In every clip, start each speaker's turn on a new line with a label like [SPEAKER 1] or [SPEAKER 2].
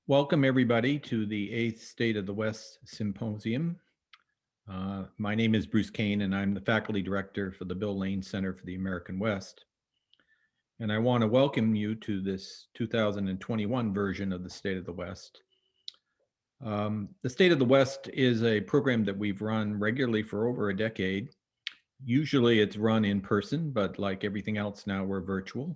[SPEAKER 1] Welcome, everybody, to the 8th State of the West Symposium. My name is Bruce Kane, and I'm the faculty director for the Bill Lane Center for the American West. And I want to welcome you to this 2021 version of the State of the West. The State of the West is a program that we've run regularly for over a decade. Usually it's run in person, but like everything else now, we're virtual.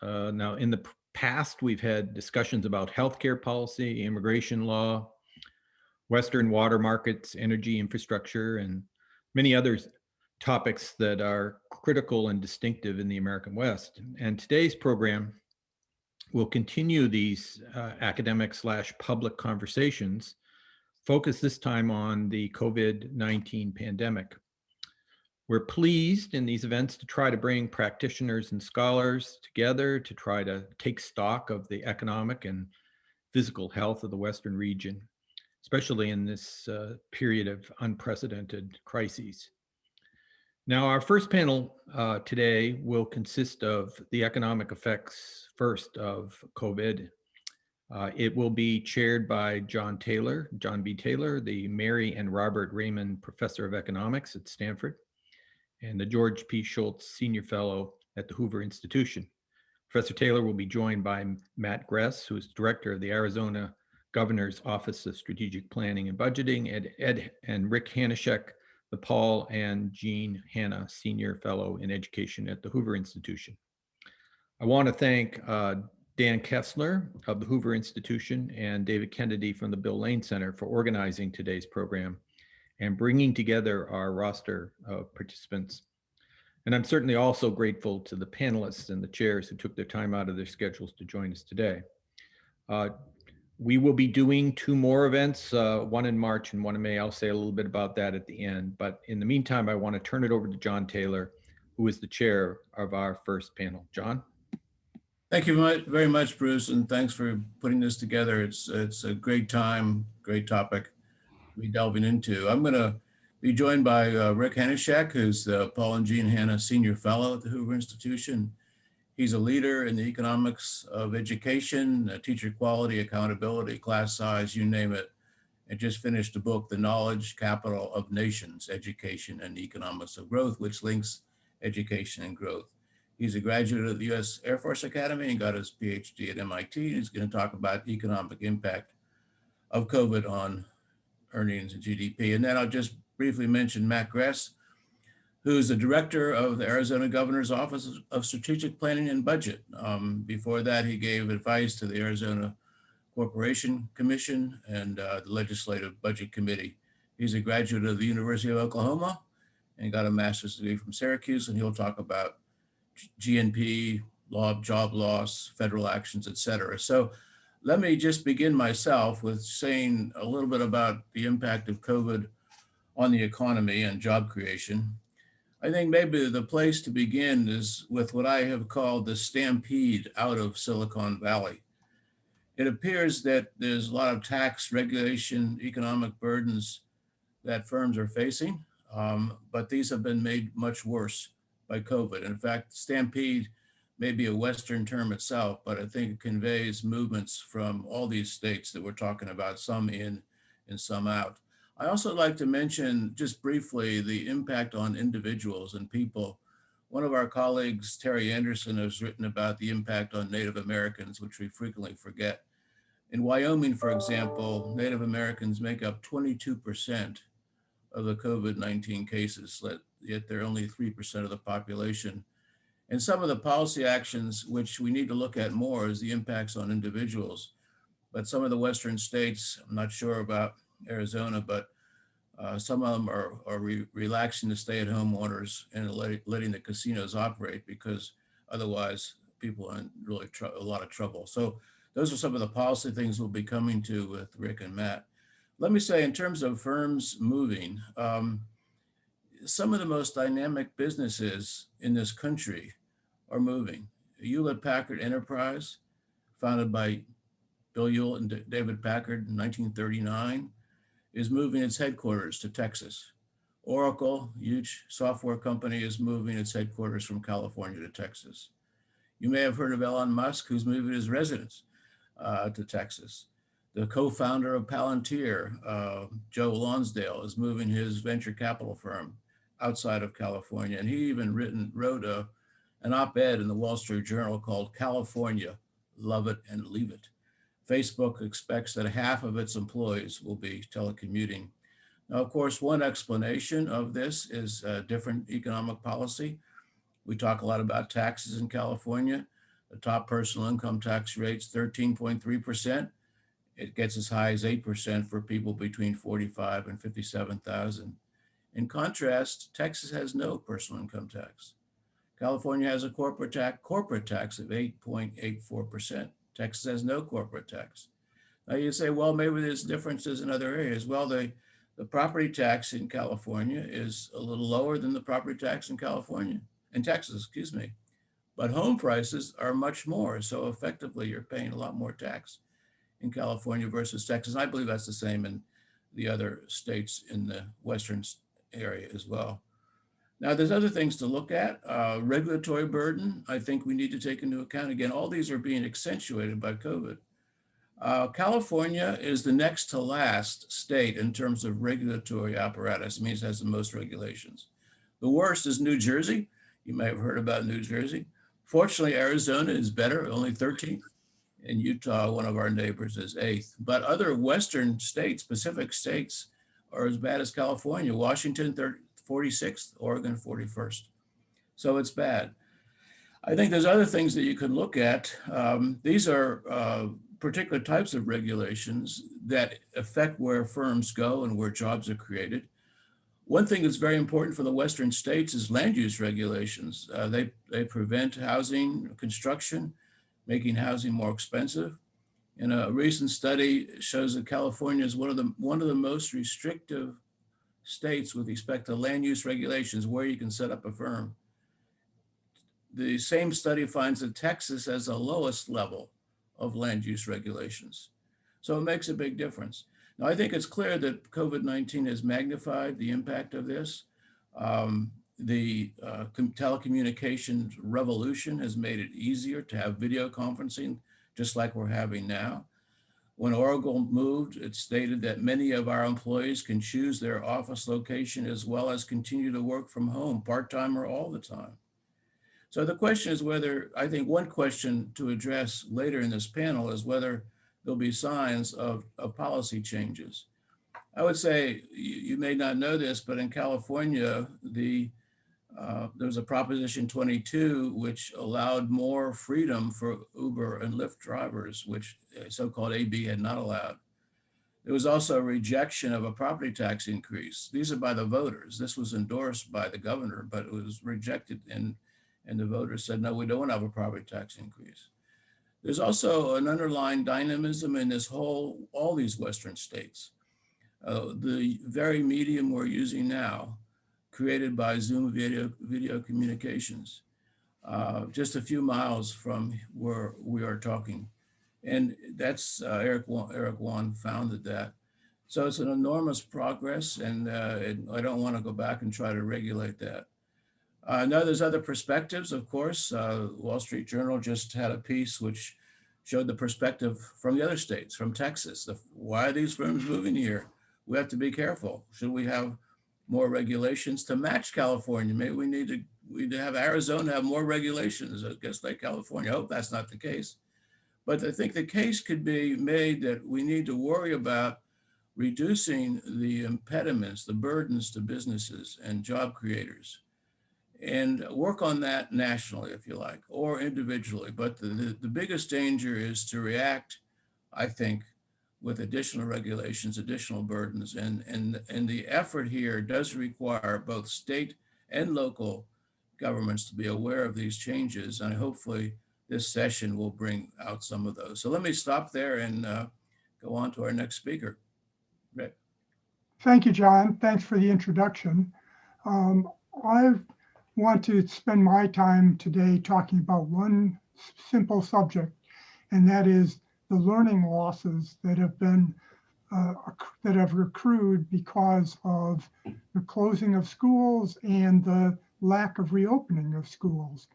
[SPEAKER 1] Now, in the past, we've had discussions about healthcare policy, immigration law, Western water markets, energy infrastructure, and many other topics that are critical and distinctive in the American West. And today's program will continue these academic/public conversations, focus this time on the COVID-19 pandemic. We're pleased in these events to try to bring practitioners and scholars together to try to take stock of the economic and physical health of the Western region, especially in this period of unprecedented crises. Now, our first panel today will consist of the economic effects first of COVID. It will be chaired by John B. Taylor, the Mary and Robert Raymond Professor of Economics at Stanford, and the George P. Schultz Senior Fellow at the Hoover Institution. Professor Taylor will be joined by Matt Gress, who is Director of the Arizona Governor's Office of Strategic Planning and Budgeting, and Rick Hanushek, the Paul and Jean Hanna Senior Fellow in Education at the Hoover Institution. I want to thank Dan Kessler of the Hoover Institution and David Kennedy from the Bill Lane Center for organizing today's program and bringing together our roster of participants. And I'm certainly also grateful to the panelists and the chairs who took their time out of their schedules to join us today. We will be doing two more events, one in March and one in May. I'll say a little bit about that at the end. But in the meantime, I want to turn it over to John Taylor, who is the chair of our first panel. John?
[SPEAKER 2] Thank you very much, Bruce, and thanks for putting this together. It's a great time, great topic to be delving into. I'm going to be joined by Rick Hanushek, who's the Paul and Jean Hanna Senior Fellow at the Hoover Institution. He's a leader in the economics of education, teacher quality, accountability, class size, you name it, and just finished a book, The Knowledge Capital of Nations, Education and Economics of Growth, which links education and growth. He's a graduate of the U.S. Air Force Academy and got his PhD at MIT. He's going to talk about economic impact of COVID on earnings and GDP. And then I'll just briefly mention Matt Gress, who's the director of the Arizona Governor's Office of Strategic Planning and Budget. Before that, he gave advice to the Arizona Corporation Commission and the Legislative Budget Committee. He's a graduate of the University of Oklahoma and got a master's degree from Syracuse, and he'll talk about GNP, law of job loss, federal actions, et cetera. So let me just begin myself with saying a little bit about the impact of COVID on the economy and job creation. I think maybe the place to begin is with what I have called the stampede out of Silicon Valley. It appears that there's a lot of tax regulation, economic burdens that firms are facing, but these have been made much worse by COVID. In fact, stampede may be a Western term itself, but I think it conveys movements from all these states that we're talking about, some in and some out. I also like to mention just briefly the impact on individuals and people. One of our colleagues, Terry Anderson, has written about the impact on Native Americans, which we frequently forget. In Wyoming, for example, Native Americans make up 22% of the COVID-19 cases, yet they're only 3% of the population. And some of the policy actions, which we need to look at more, is the impacts on individuals. But some of the Western states, I'm not sure about Arizona, but some of them are relaxing the stay-at-home orders and letting the casinos operate because otherwise people are in really a lot of trouble. So those are some of the policy things we'll be coming to with Rick and Matt. Let me say, in terms of firms moving, some of the most dynamic businesses in this country are moving. Hewlett-Packard Enterprise, founded by Bill Hewlett and David Packard in 1939, is moving its headquarters to Texas. Oracle, huge software company, is moving its headquarters from California to Texas. You may have heard of Elon Musk, who's moving his residence to Texas. The co-founder of Palantir, Joe Lonsdale, is moving his venture capital firm outside of California. And he even wrote an op-ed in the Wall Street Journal called California, Love It and Leave It. Facebook expects that half of its employees will be telecommuting. Now, of course, one explanation of this is different economic policy. We talk a lot about taxes in California. The top personal income tax rate's 13.3%. It gets as high as 8% for people between 45 and 57,000. In contrast, Texas has no personal income tax. California has a corporate tax of 8.84%. Texas has no corporate tax. Now you say, well, maybe there's differences in other areas. Well, the property tax in California is a little lower than the property tax in Texas, excuse me. But home prices are much more. So effectively, you're paying a lot more tax in California versus Texas. I believe that's the same in the other states in the Western area as well. Now, there's other things to look at. Regulatory burden, I think we need to take into account. Again, all these are being accentuated by COVID. California is the next to last state in terms of regulatory apparatus. It means it has the most regulations. The worst is New Jersey. You may have heard about New Jersey. Fortunately, Arizona is better, only 13th. And Utah, one of our neighbors, is 8th. But other Western states, Pacific states, are as bad as California. Washington, 46th, Oregon, 41st. So it's bad. I think there's other things that you could look at. These are particular types of regulations that affect where firms go and where jobs are created. One thing that's very important for the Western states is land use regulations. They prevent housing construction, making housing more expensive. And a recent study shows that California is one of the most restrictive states with respect to land use regulations, where you can set up a firm. The same study finds that Texas has the lowest level of land use regulations. So it makes a big difference. Now, I think it's clear that COVID-19 has magnified the impact of this. The telecommunications revolution has made it easier to have video conferencing, just like we're having now. When Oracle moved, it stated that many of our employees can choose their office location as well as continue to work from home, part-time or all the time. So the question is whether, I think one question to address later in this panel is whether there'll be signs of policy changes. I would say, you may not know this, but in California, there was a Proposition 22, which allowed more freedom for Uber and Lyft drivers, which so-called AB had not allowed. There was also a rejection of a property tax increase. These are by the voters. This was endorsed by the governor, but it was rejected, and the voters said, no, we don't want to have a property tax increase. There's also an underlying dynamism in all these Western states. The very medium we're using now, created by Zoom video communications, just a few miles from where we are talking. And that's Eric Yuan founded that. So it's an enormous progress, and I don't want to go back and try to regulate that. Now there's other perspectives, of course. Wall Street Journal just had a piece which showed the perspective from the other states, from Texas. Why are these firms moving here? We have to be careful. Should we have more regulations to match California? Maybe we need to have Arizona have more regulations, I guess, like California. I hope that's not the case. But I think the case could be made that we need to worry about reducing the impediments, the burdens to businesses and job creators, and work on that nationally, if you like, or individually. But the biggest danger is to react, I think, with additional regulations, additional burdens. And the effort here does require both state and local governments to be aware of these changes. And hopefully this session will bring out some of those. So let me stop there and go on to our next speaker. Rick.
[SPEAKER 3] Thank you, John. Thanks for the introduction. I want to spend my time today talking about one simple subject, and that is the learning losses that have accrued because of the closing of schools and the lack of reopening of schools.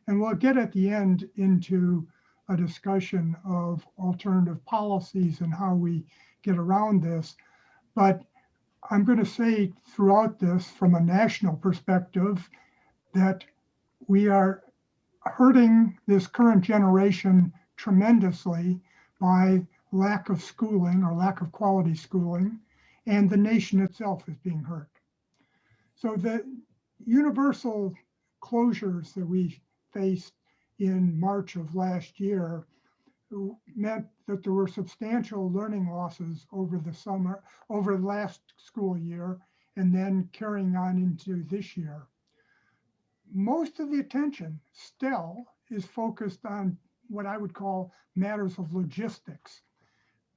[SPEAKER 3] And we'll get at the end into a discussion of alternative policies and how we get around this. But I'm going to say throughout this, from a national perspective, that we are hurting this current generation tremendously by lack of schooling or lack of quality schooling, and the nation itself is being hurt. So the universal closures that we faced in March of last year meant that there were substantial learning losses over the summer, over last school year, and then carrying on into this year. Most of the attention still is focused on what I would call matters of logistics.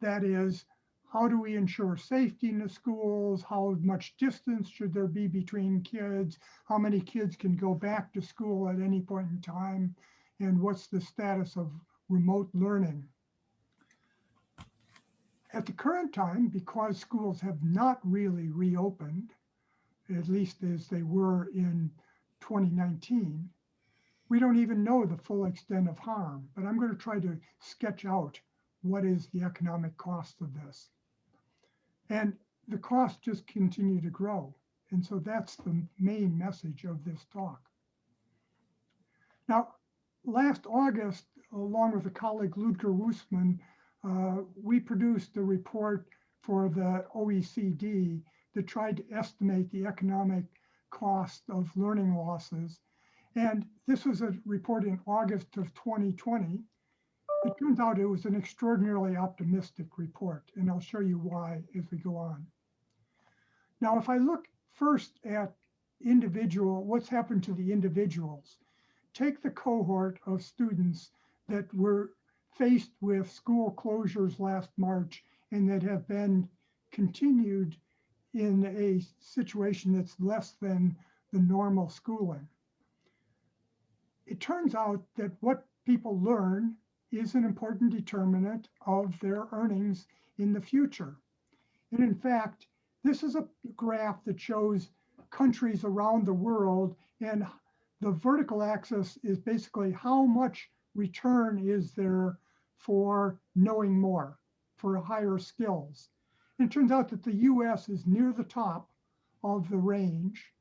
[SPEAKER 3] That is, how do we ensure safety in the schools? How much distance should there be between kids? How many kids can go back to school at any point in time? And what's the status of remote learning? At the current time, because schools have not really reopened, at least as they were in 2019, we don't even know the full extent of harm, but I'm going to try to sketch out what is the economic cost of this. And the costs just continue to grow. And so that's the main message of this talk. Now, last August, along with a colleague, Ludger Wussmann, we produced a report for the OECD that tried to estimate the economic cost of learning losses. And this was a report in August of 2020. It turns out it was an extraordinarily optimistic report, and I'll show you why as we go on. Now, if I look first at what's happened to the individuals, take the cohort of students that were faced with school closures last March and that have been continued in a situation that's less than the normal schooling. It turns out that what people learn is an important determinant of their earnings in the future. And in fact, this is a graph that shows countries around the world, and the vertical axis is basically how much return is there for knowing more, for higher skills. And it turns out that the US is near the top of the range,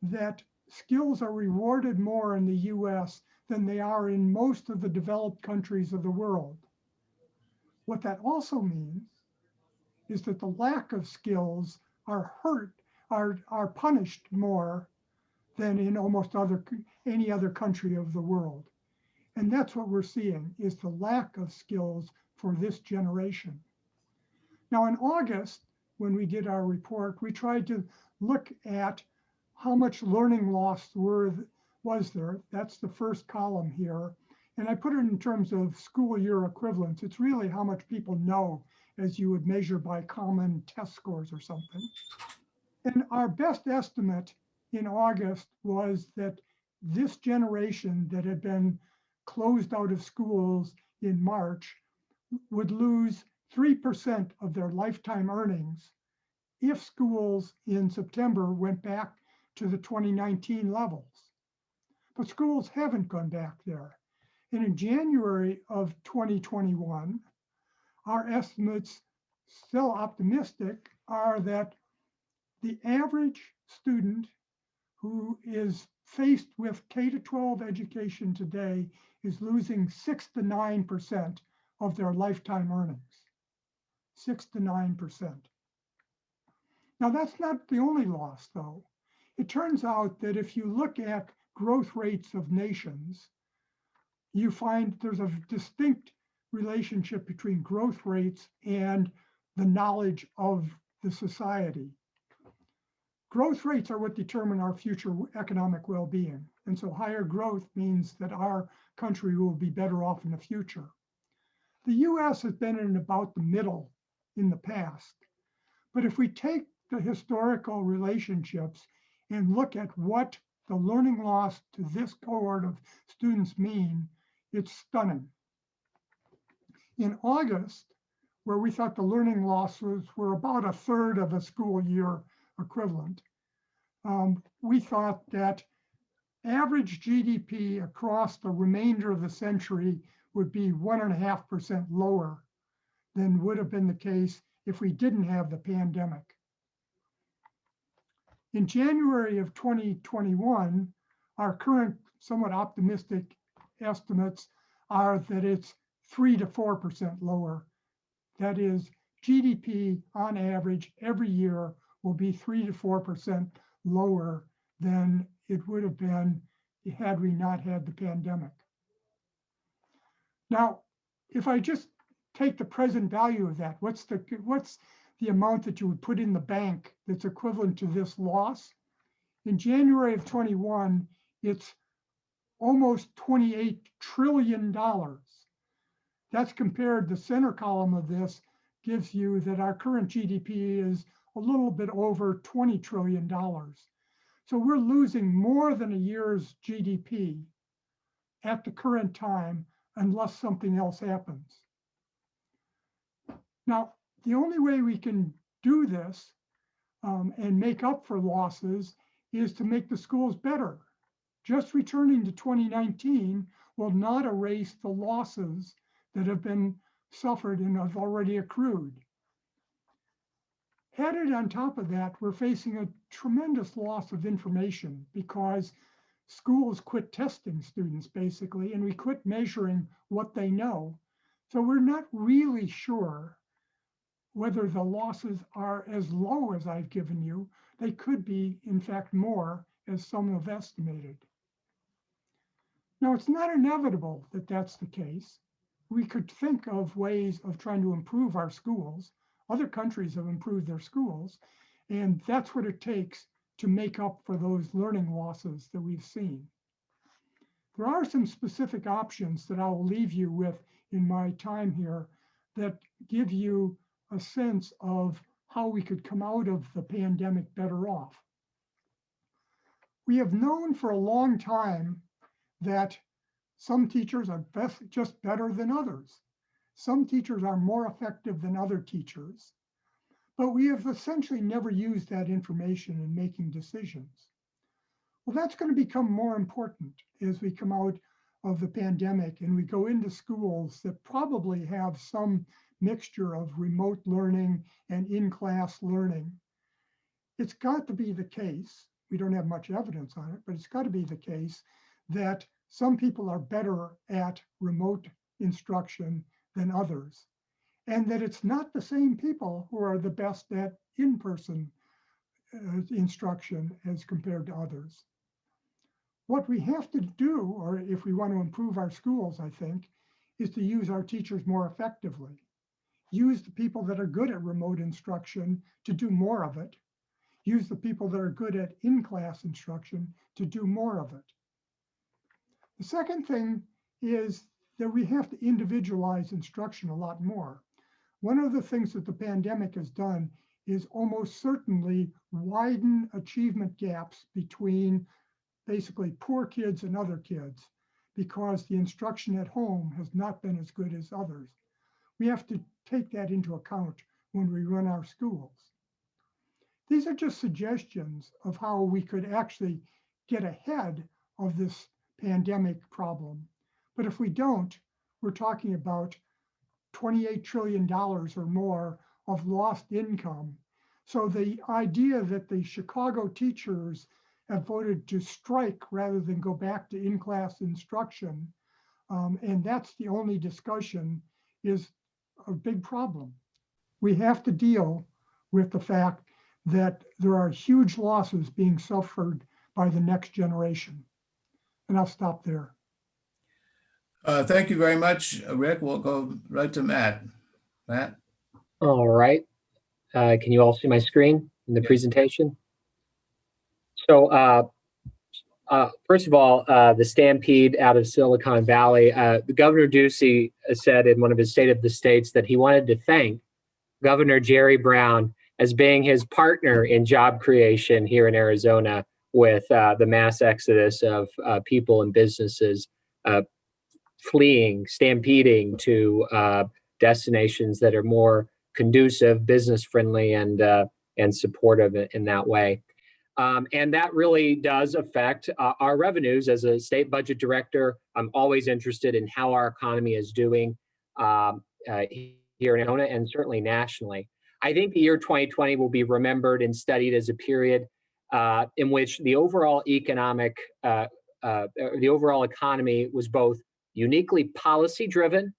[SPEAKER 3] that skills are rewarded more in the US than they are in most of the developed countries of the world. What that also means is that the lack of skills are punished more than in almost any other country of the world. And that's what we're seeing, is the lack of skills for this generation. Now in August, when we did our report, we tried to look at how much learning loss was there. That's the first column here. And I put it in terms of school year equivalents. It's really how much people know, as you would measure by common test scores or something. And our best estimate in August was that this generation that had been closed out of schools in March would lose 3% of their lifetime earnings if schools in September went back to the 2019 levels. But schools haven't gone back there. And in January of 2021, our estimates, still optimistic, are that the average student who is faced with K-12 education today is losing 6 to 9% of their lifetime earnings. 6 to 9%. Now that's not the only loss though. It turns out that if you look at growth rates of nations, you find there's a distinct relationship between growth rates and the knowledge of the society. Growth rates are what determine our future economic well-being. And so higher growth means that our country will be better off in the future. The US has been in about the middle in the past. But if we take the historical relationships and look at what the learning loss to this cohort of students mean, it's stunning. In August, where we thought the learning losses were about a third of a school year equivalent, we thought that average GDP across the remainder of the century would be 1.5% lower than would have been the case if we didn't have the pandemic. In January of 2021, our current somewhat optimistic estimates are that it's 3 to 4% lower. That is, GDP on average every year will be 3 to 4% lower than it would have been had we not had the pandemic. Now, if I just take the present value of that, what's the amount that you would put in the bank that's equivalent to this loss? In January of 21, it's almost $28 trillion. That's compared, the center column of this gives you that our current GDP is a little bit over $20 trillion. So we're losing more than a year's GDP at the current time unless something else happens. Now, the only way we can do this and make up for losses is to make the schools better. Just returning to 2019 will not erase the losses that have been suffered and have already accrued. Added on top of that, we're facing a tremendous loss of information because schools quit testing students basically, and we quit measuring what they know. So we're not really sure whether the losses are as low as I've given you. They could be, in fact, more, as some have estimated. Now, it's not inevitable that that's the case. We could think of ways of trying to improve our schools. Other countries have improved their schools, and that's what it takes to make up for those learning losses that we've seen. There are some specific options that I will leave you with in my time here that give you a sense of how we could come out of the pandemic better off. We have known for a long time that some teachers are just better than others. Some teachers are more effective than other teachers, but we have essentially never used that information in making decisions. Well, that's going to become more important as we come out of the pandemic and we go into schools that probably have some mixture of remote learning and in-class learning. It's got to be the case, we don't have much evidence on it, but it's got to be the case that some people are better at remote instruction than others, and that it's not the same people who are the best at in-person instruction as compared to others. What we have to do, or if we want to improve our schools, I think, is to use our teachers more effectively. Use the people that are good at remote instruction to do more of it. Use the people that are good at in-class instruction to do more of it. The second thing is that we have to individualize instruction a lot more. One of the things that the pandemic has done is almost certainly widen achievement gaps between basically poor kids and other kids because the instruction at home has not been as good as others. We have to take that into account when we run our schools. These are just suggestions of how we could actually get ahead of this pandemic problem. But if we don't, we're talking about $28 trillion or more of lost income. So the idea that the Chicago teachers have voted to strike rather than go back to in-class instruction, and that's the only discussion, is a big problem. We have to deal with the fact that there are huge losses being suffered by the next generation. And I'll stop there.
[SPEAKER 2] Thank you very much, Rick. We'll go right to Matt. Matt?
[SPEAKER 4] All right. Can you all see my screen in the presentation? So first of all, the stampede out of Silicon Valley, the Governor Ducey said in one of his State of the States that he wanted to thank Governor Jerry Brown as being his partner in job creation here in Arizona with the mass exodus of people and businesses fleeing, stampeding to destinations that are more conducive, business friendly, and supportive in that way. And that really does affect our revenues. As a state budget director, I'm always interested in how our economy is doing here in Arizona and certainly nationally. I think the year 2020 will be remembered and studied as a period in which the overall economy was both uniquely policy-driven,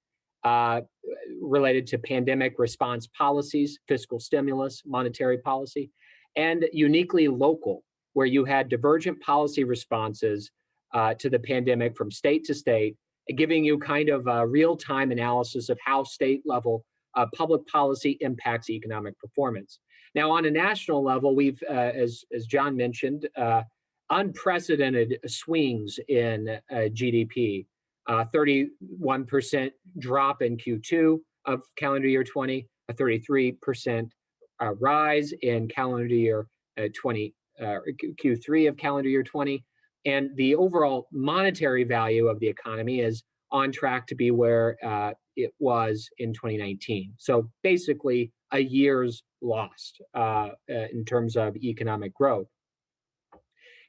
[SPEAKER 4] related to pandemic response policies, fiscal stimulus, monetary policy, and uniquely local, where you had divergent policy responses to the pandemic from state to state, giving you kind of a real-time analysis of how state-level public policy impacts economic performance. Now, on a national level, we've, as John mentioned, unprecedented swings in GDP. 31% drop in Q2 of calendar year 20, a 33% rise in calendar year Q3 of calendar year 20, and the overall monetary value of the economy is on track to be where it was in 2019. So basically a year's lost in terms of economic growth.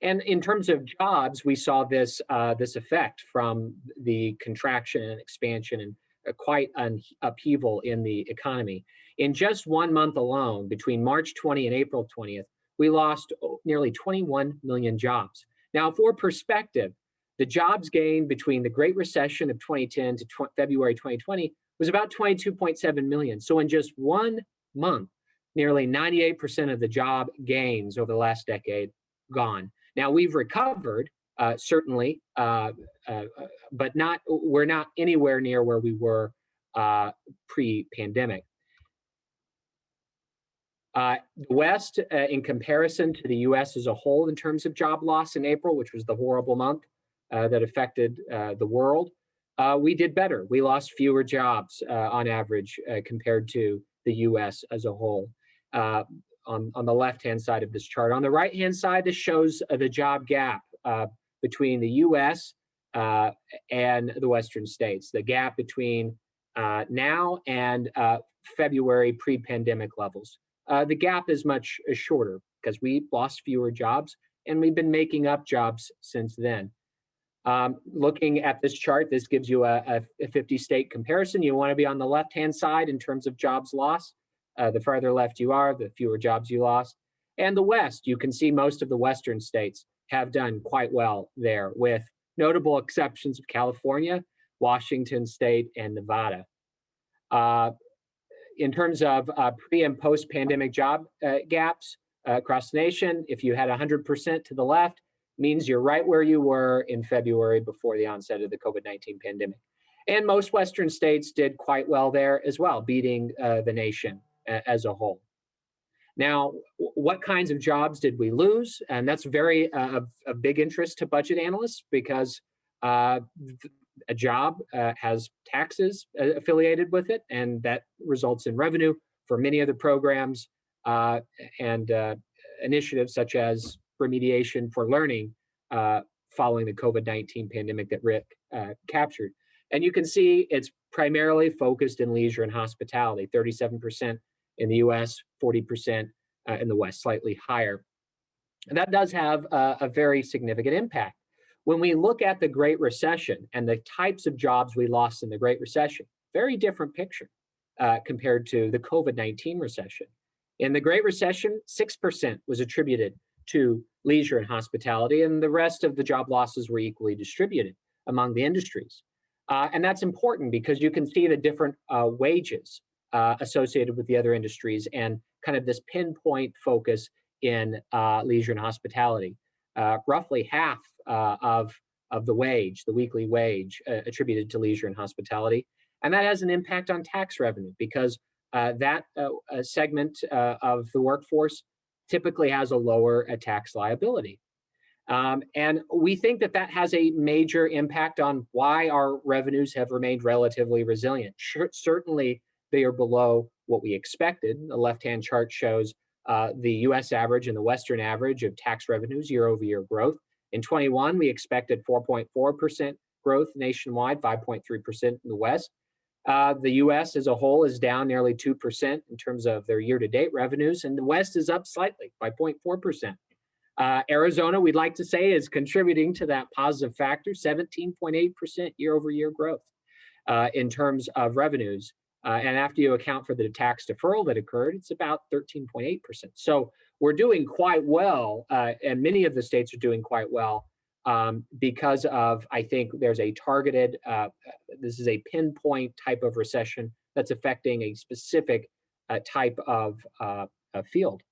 [SPEAKER 4] And in terms of jobs, we saw this effect from the contraction and expansion and quite an upheaval in the economy. In just 1 month alone, between March 20 and April 20th, we lost nearly 21 million jobs. Now, for perspective, the jobs gain between the Great Recession of 2010 to February 2020 was about 22.7 million. So in just 1 month, nearly 98% of the job gains over the last decade gone. Now, we've recovered, certainly, but we're not anywhere near where we were pre-pandemic. The West, in comparison to the US as a whole in terms of job loss in April, which was the horrible month that affected the world, we did better. We lost fewer jobs on average compared to the US as a whole. On the left-hand side of this chart. On the right-hand side, this shows the job gap between the US and the Western states, the gap between now and February pre-pandemic levels. The gap is much shorter because we lost fewer jobs and we've been making up jobs since then. Looking at this chart, this gives you a 50-state comparison. You want to be on the left-hand side in terms of jobs lost. The farther left you are, the fewer jobs you lost. And the West, you can see most of the Western states have done quite well there, with notable exceptions of California, Washington State, and Nevada. In terms of pre- and post-pandemic job gaps across the nation, if you had 100% to the left, means you're right where you were in February before the onset of the COVID-19 pandemic. And most Western states did quite well there as well, beating the nation as a whole. Now, what kinds of jobs did we lose? And that's very of big interest to budget analysts because a job has taxes affiliated with it, and that results in revenue for many of the programs and initiatives such as remediation for learning following the COVID-19 pandemic that Rick captured. And you can see it's primarily focused in leisure and hospitality, 37% in the US, 40% in the West, slightly higher. And that does have a very significant impact. When we look at the Great Recession and the types of jobs we lost in the Great Recession, very different picture compared to the COVID-19 recession. In the Great Recession, 6% was attributed to leisure and hospitality, and the rest of the job losses were equally distributed among the industries. And that's important because you can see the different wages associated with the other industries and kind of this pinpoint focus in leisure and hospitality. Roughly half of the wage, the weekly wage, attributed to leisure and hospitality. And that has an impact on tax revenue because that segment of the workforce typically has a lower tax liability. And we think that that has a major impact on why our revenues have remained relatively resilient. Certainly, they are below what we expected. The left-hand chart shows the US average and the Western average of tax revenues year-over-year growth. In 21, we expected 4.4% growth nationwide, 5.3% in the West. The US as a whole is down nearly 2% in terms of their year-to-date revenues, and the West is up slightly by 0.4%. Arizona, we'd like to say, is contributing to that positive factor, 17.8% year-over-year growth in terms of revenues. And after you account for the tax deferral that occurred, it's about 13.8%. So we're doing quite well, and many of the states are doing quite well because of, I think there's a targeted, this is a pinpoint type of recession that's affecting a specific type of field.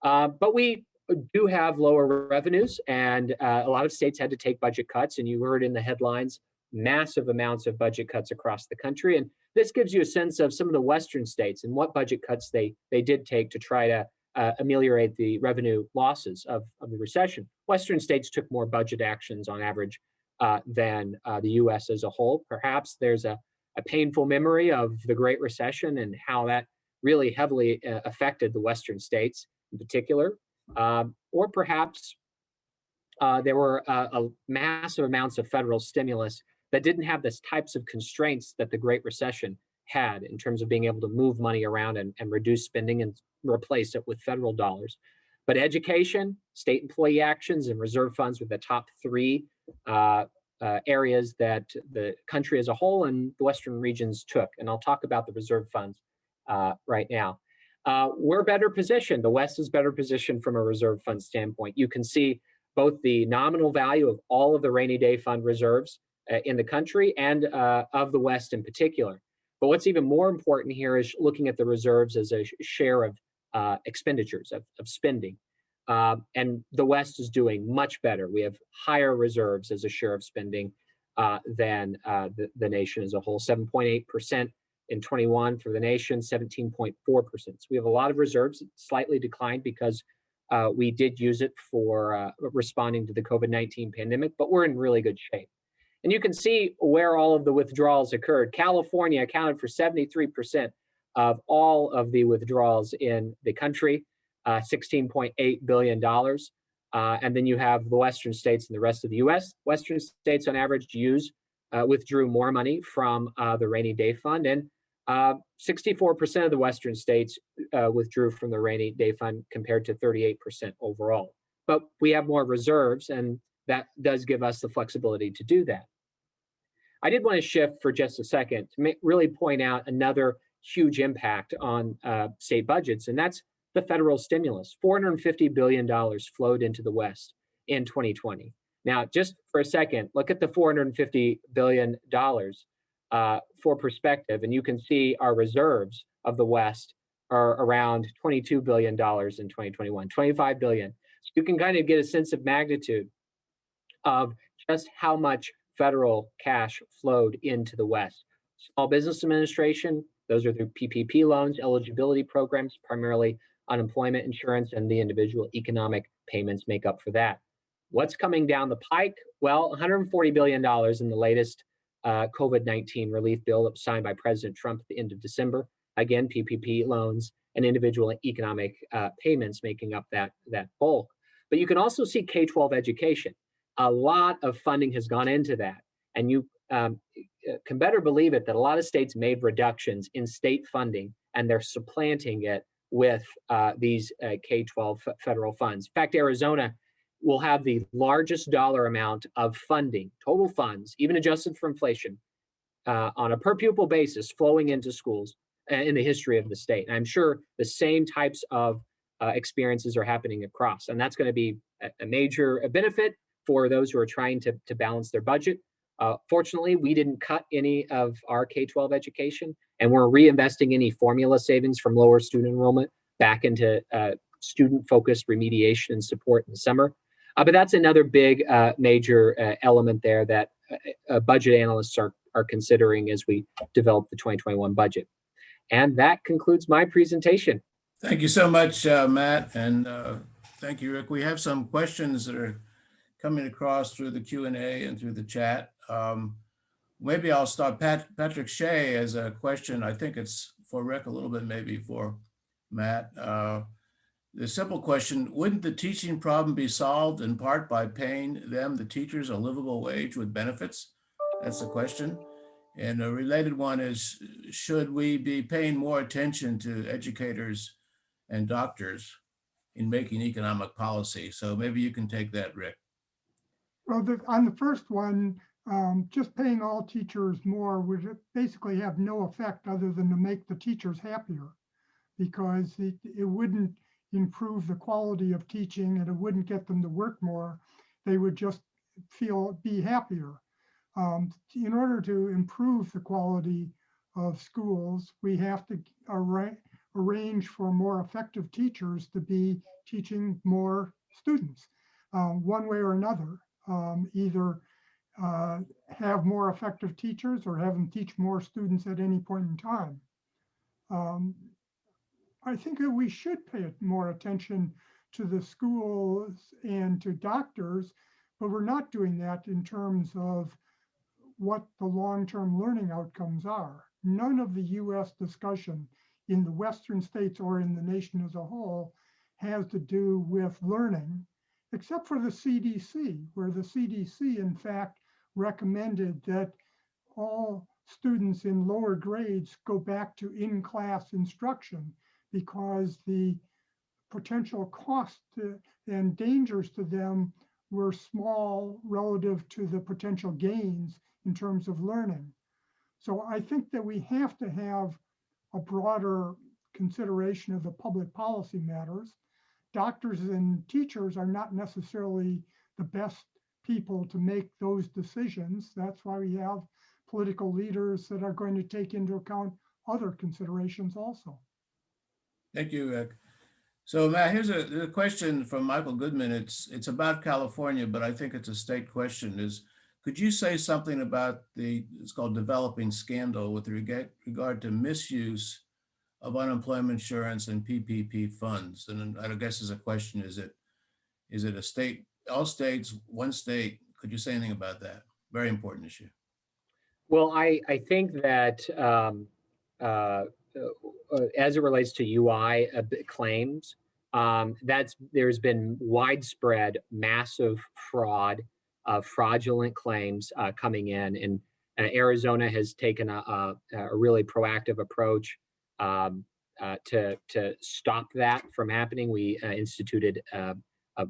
[SPEAKER 4] But we do have lower revenues, and a lot of states had to take budget cuts, and you heard in the headlines, massive amounts of budget cuts across the country. And this gives you a sense of some of the Western states and what budget cuts they did take to try to ameliorate the revenue losses of the recession. Western states took more budget actions on average than the US as a whole. Perhaps there's a painful memory of the Great Recession and how that really heavily affected the Western states in particular. Or perhaps there were massive amounts of federal stimulus that didn't have the types of constraints that the Great Recession had in terms of being able to move money around and reduce spending and replace it with federal dollars. But education, state employee actions, and reserve funds were the top three areas that the country as a whole and the Western regions took. And I'll talk about the reserve funds right now. We're better positioned. The West is better positioned from a reserve fund standpoint. You can see both the nominal value of all of the rainy day fund reserves in the country and of the West in particular. But what's even more important here is looking at the reserves as a share of expenditures, of spending. And the West is doing much better. We have higher reserves as a share of spending than the nation as a whole, 7.8% in 21 for the nation, 17.4%. So we have a lot of reserves, slightly declined because we did use it for responding to the COVID-19 pandemic, but we're in really good shape. And you can see where all of the withdrawals occurred. California accounted for 73% of all of the withdrawals in the country, $16.8 billion. And then you have the Western states and the rest of the US. Western states on average withdrew more money from the rainy day fund, and 64% of the Western states withdrew from the rainy day fund compared to 38% overall. But we have more reserves, and that does give us the flexibility to do that. I did want to shift for just a second to really point out another huge impact on state budgets, and that's the federal stimulus. $450 billion flowed into the West in 2020. Now, just for a second, look at the $450 billion for perspective, and you can see our reserves of the West are around $22 billion in 2021, $25 billion. So you can kind of get a sense of magnitude of just how much federal cash flowed into the West. Small Business Administration, those are through PPP loans, eligibility programs, primarily unemployment insurance, and the individual economic payments make up for that. What's coming down the pike? Well, $140 billion in the latest COVID-19 relief bill that was signed by President Trump at the end of December. Again, PPP loans and individual economic payments making up that bulk. But you can also see K-12 education. A lot of funding has gone into that. And you can better believe it that a lot of states made reductions in state funding, and they're supplanting it with these K-12 federal funds. In fact, Arizona will have the largest dollar amount of funding, total funds, even adjusted for inflation, on a per pupil basis flowing into schools in the history of the state. And I'm sure the same types of experiences are happening across, and that's going to be a major benefit for those who are trying to balance their budget. Fortunately, we didn't cut any of our K-12 education, and we're reinvesting any formula savings from lower student enrollment back into student-focused remediation and support in the summer. But that's another big major element there that budget analysts are considering as we develop the 2021 budget. And that concludes my presentation.
[SPEAKER 2] Thank you so much, Matt, and thank you, Rick. We have some questions that are coming across through the Q&A and through the chat. Maybe I'll start. Patrick Shea has a question. I think it's for Rick, a little bit maybe for Matt. The simple question: wouldn't the teaching problem be solved in part by paying them, the teachers, a livable wage with benefits? That's the question. And a related one is, should we be paying more attention to educators and doctors? in making economic policy. So maybe you can take that, Rick.
[SPEAKER 3] Well, on the first one, just paying all teachers more would basically have no effect other than to make the teachers happier, because it wouldn't improve the quality of teaching and it wouldn't get them to work more. They would just be happier. In order to improve the quality of schools, we have to arrange for more effective teachers to be teaching more students, one way or another. Either have more effective teachers or have them teach more students at any point in time. I think that we should pay more attention to the schools and to doctors, but we're not doing that in terms of what the long-term learning outcomes are. None of the US discussion in the Western states or in the nation as a whole has to do with learning, except for the CDC, where the CDC in fact recommended that all students in lower grades go back to in-class instruction because the potential costs and dangers to them were small relative to the potential gains in terms of learning. So I think that we have to have a broader consideration of the public policy matters. Doctors and teachers are not necessarily the best people to make those decisions. That's why we have political leaders that are going to take into account other considerations also.
[SPEAKER 2] Thank you, Rick. So Matt, here's a question from Michael Goodman. It's about California, but I think it's a state question. Could you say something about it's called developing scandal with regard to misuse of unemployment insurance and PPP funds? And I guess as a question, is it a state, all states, one state? Could you say anything about that? Very important issue.
[SPEAKER 4] Well, I think that as it relates to UI claims, there's been widespread, massive fraud, fraudulent claims coming in, and Arizona has taken a really proactive approach to stop that from happening. We instituted a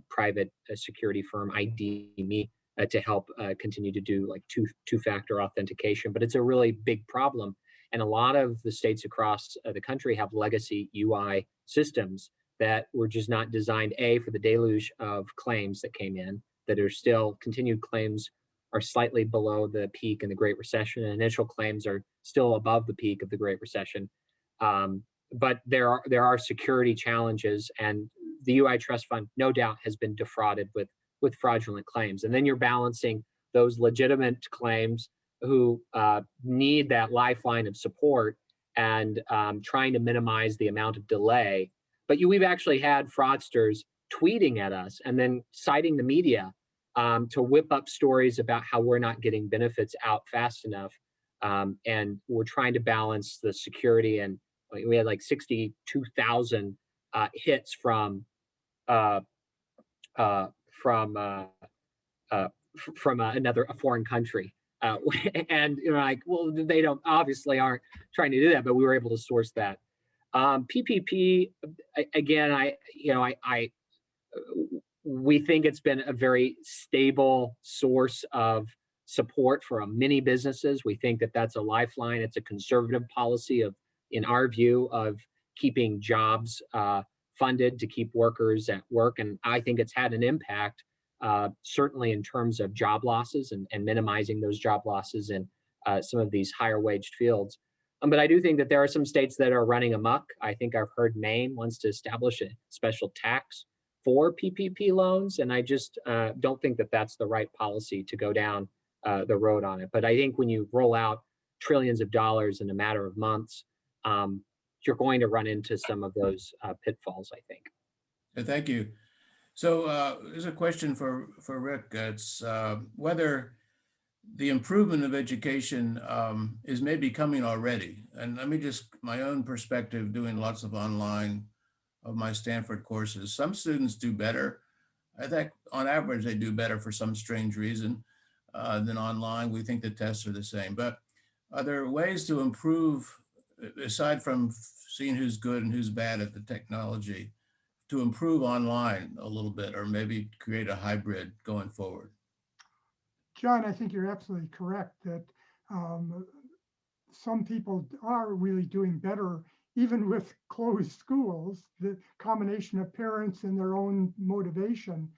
[SPEAKER 4] private security firm, ID.me, to help continue to do like two-factor authentication, but it's a really big problem. And a lot of the states across the country have legacy UI systems that were just not designed, for the deluge of claims that came in, that are still continued claims are slightly below the peak in the Great Recession, and initial claims are still above the peak of the Great Recession. But there are security challenges, and the UI Trust Fund, no doubt, has been defrauded with fraudulent claims. And then you're balancing those legitimate claims who need that lifeline of support and trying to minimize the amount of delay. But we've actually had fraudsters tweeting at us and then citing the media to whip up stories about how we're not getting benefits out fast enough. And we're trying to balance the security, and we had like 62,000 hits from a foreign country. And like, well, they obviously aren't trying to do that, but we were able to source that. PPP, again, we think it's been a very stable source of support for many businesses. We think that that's a lifeline. It's a conservative policy in our view, of keeping jobs funded to keep workers at work. And I think it's had an impact, certainly in terms of job losses and minimizing those job losses in some of these higher waged fields. But I do think that there are some states that are running amok. I think I've heard Maine wants to establish a special tax for PPP loans, and I just don't think that that's the right policy to go down the road on it. But I think when you roll out trillions of dollars in a matter of months, you're going to run into some of those pitfalls, I think.
[SPEAKER 2] Thank you. So there's a question for Rick. It's whether the improvement of education is maybe coming already. And let me just, my own perspective, doing lots of online of my Stanford courses. Some students do better. I think on average, they do better for some strange reason than online. We think the tests are the same, but are there ways to improve, aside from seeing who's good and who's bad at the technology, to improve online a little bit, or maybe create a hybrid going forward?
[SPEAKER 3] John, I think you're absolutely correct that some people are really doing better, even with closed schools, the combination of parents and their own motivation.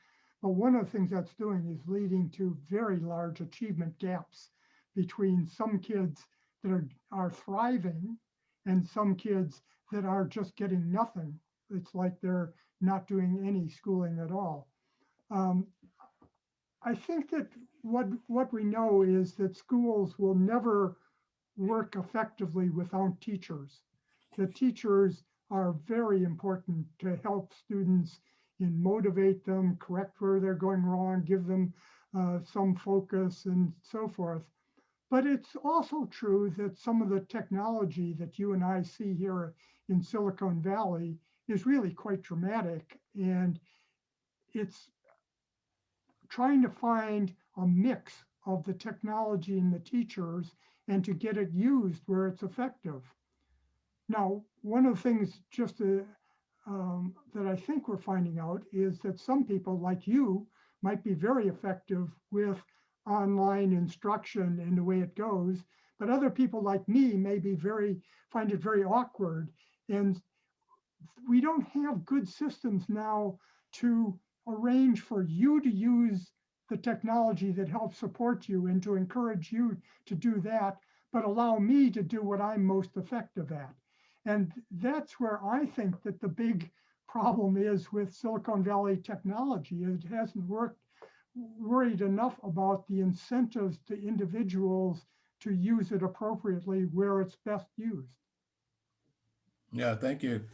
[SPEAKER 3] But one of the things that's doing is leading to very large achievement gaps between some kids that are thriving and some kids that are just getting nothing. It's like they're not doing any schooling at all. I think that what we know is that schools will never work effectively without teachers. The teachers are very important to help students and motivate them, correct where they're going wrong, give them some focus and so forth. But it's also true that some of the technology that you and I see here in Silicon Valley is really quite dramatic. And it's trying to find a mix of the technology and the teachers and to get it used where it's effective. Now, one of the things just that I think we're finding out is that some people like you might be very effective with online instruction and the way it goes, but other people like me may be find it very awkward. And we don't have good systems now to arrange for you to use the technology that helps support you and to encourage you to do that, but allow me to do what I'm most effective at. And that's where I think that the big problem is with Silicon Valley technology. It hasn't worried enough about the incentives to individuals to use it appropriately where it's best used.
[SPEAKER 2] Yeah, thank you.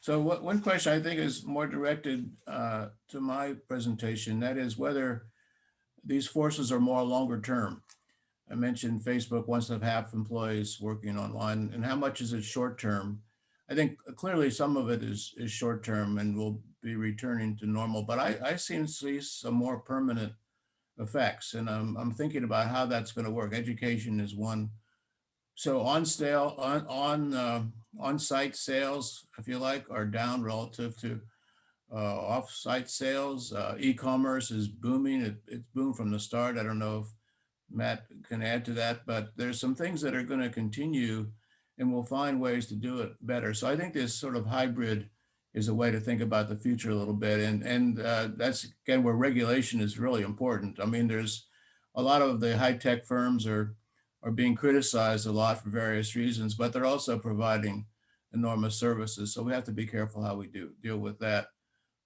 [SPEAKER 2] So one question I think is more directed to my presentation, that is whether these forces are more longer term. I mentioned Facebook wants to have half employees working online, and how much is it short term? I think clearly some of it is short term and will be returning to normal, but I see some more permanent effects, and I'm thinking about how that's going to work. Education is one. So on-site sales, if you like, are down relative to off-site sales. E-commerce is booming. It's boomed from the start. I don't know if Matt can add to that, but there's some things that are going to continue, and we'll find ways to do it better. So I think this sort of hybrid is a way to think about the future a little bit. And that's, again, where regulation is really important. I mean, there's a lot of the high-tech firms are being criticized a lot for various reasons, but they're also providing enormous services. So we have to be careful how we deal with that.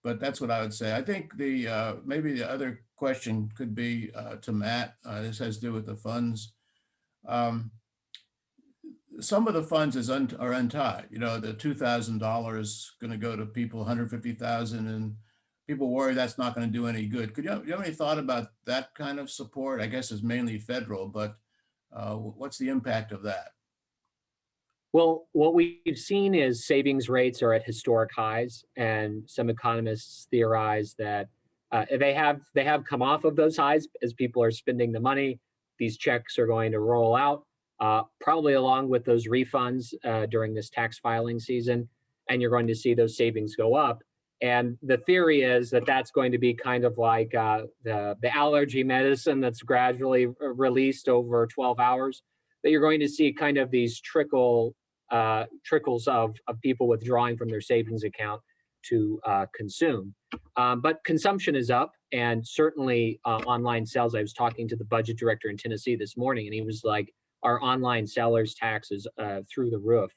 [SPEAKER 2] But that's what I would say. I think maybe the other question could be to Matt. This has to do with the funds. Some of the funds are untied. You know, the $2,000 going to go to people, $150,000, and people worry that's not going to do any good. You have any thought about that kind of support? I guess it's mainly federal, but what's the impact of that?
[SPEAKER 4] Well, what we've seen is savings rates are at historic highs, and some economists theorize that they have come off of those highs as people are spending the money. These checks are going to roll out, probably along with those refunds during this tax filing season, and you're going to see those savings go up. And the theory is that that's going to be kind of like the allergy medicine that's gradually released over 12 hours, that you're going to see kind of these trickles of people withdrawing from their savings account to consume. But consumption is up, and certainly online sales. I was talking to the budget director in Tennessee this morning, and he was like, our online sellers tax is through the roof.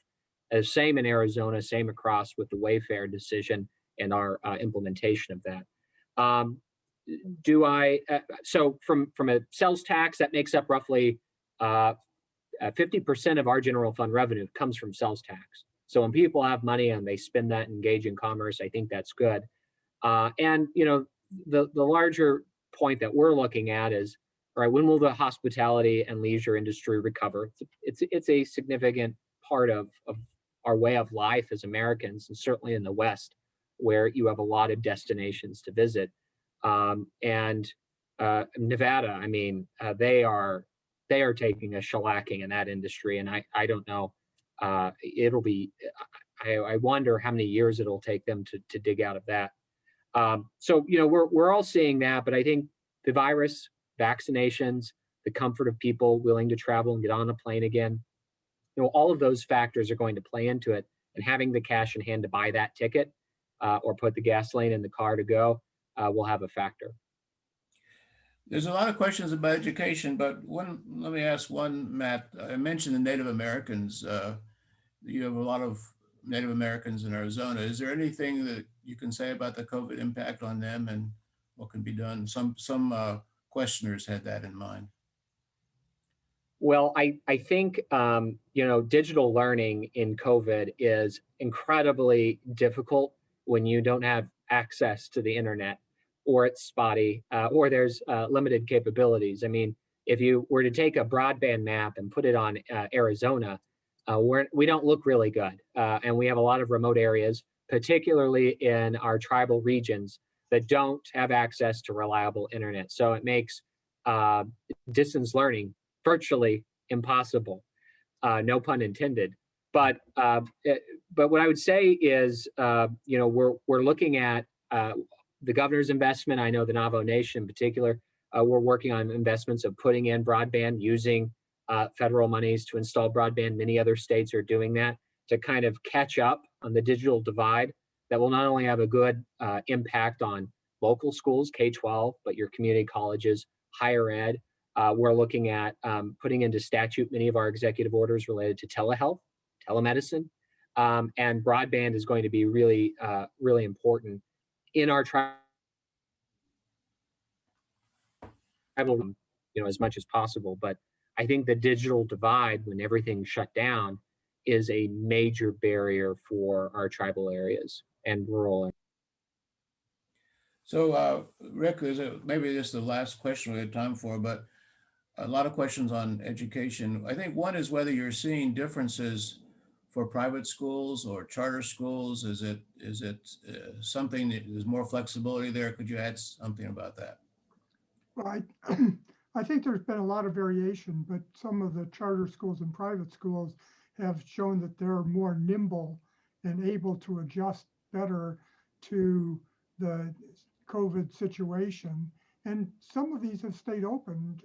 [SPEAKER 4] Same in Arizona, same across with the Wayfair decision and our implementation of that. So from a sales tax, that makes up roughly 50% of our general fund revenue comes from sales tax. So when people have money and they spend that, engage in commerce, I think that's good. And you know, the larger point that we're looking at is, all right, when will the hospitality and leisure industry recover? It's a significant part of our way of life as Americans, and certainly in the West, where you have a lot of destinations to visit. And Nevada, I mean, they are taking a shellacking in that industry, and I don't know. I wonder how many years it'll take them to dig out of that. So, you know, we're all seeing that, but I think the virus, vaccinations, the comfort of people willing to travel and get on a plane again, you know, all of those factors are going to play into it. And having the cash in hand to buy that ticket or put the gasoline in the car to go will have a factor.
[SPEAKER 2] There's a lot of questions about education, but let me ask one, Matt. I mentioned the Native Americans. You have a lot of Native Americans in Arizona. Is there anything that you can say about the COVID impact on them and what can be done? Some questioners had that in mind.
[SPEAKER 4] Well, I think, you know, digital learning in COVID is incredibly difficult when you don't have access to the internet, or it's spotty, or there's limited capabilities. I mean, if you were to take a broadband map and put it on Arizona, we don't look really good. And we have a lot of remote areas, particularly in our tribal regions, that don't have access to reliable internet. So it makes distance learning virtually impossible. No pun intended. But what I would say is, you know, we're looking at the governor's investment. I know the Navajo Nation in particular, we're working on investments of putting in broadband using federal monies to install broadband. Many other states are doing that to kind of catch up on the digital divide that will not only have a good impact on local schools, K-12, but your community colleges, higher ed. We're looking at putting into statute many of our executive orders related to telehealth, telemedicine, and broadband is going to be really, really important in our tribal, you know, as much as possible. But I think the digital divide, when everything's shut down, is a major barrier for our tribal areas and rural.
[SPEAKER 2] So, Rick, maybe this is the last question we have time for, but a lot of questions on education. I think one is whether you're seeing differences for private schools or charter schools. Is it something that there's more flexibility there? Could you add something about that?
[SPEAKER 3] Well, I think there's been a lot of variation, but some of the charter schools and private schools have shown that they're more nimble and able to adjust better to the COVID situation. And some of these have stayed open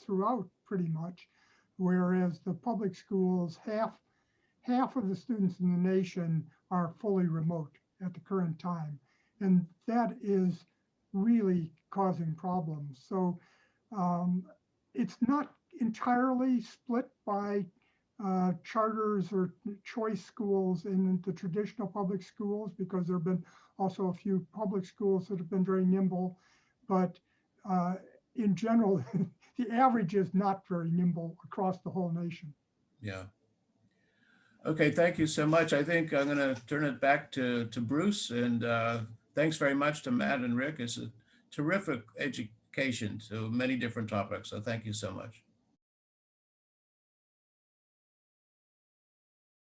[SPEAKER 3] throughout pretty much, whereas the public schools, half of the students in the nation are fully remote at the current time. And that is really causing problems. So it's not entirely split by charters or choice schools in the traditional public schools, because there have been also a few public schools that have been very nimble. But in general, the average is not very nimble across the whole nation.
[SPEAKER 2] Yeah. Okay, thank you so much. I think I'm going to turn it back to Bruce, and thanks very much to Matt and Rick. It's a terrific education to many different topics, so thank you so much.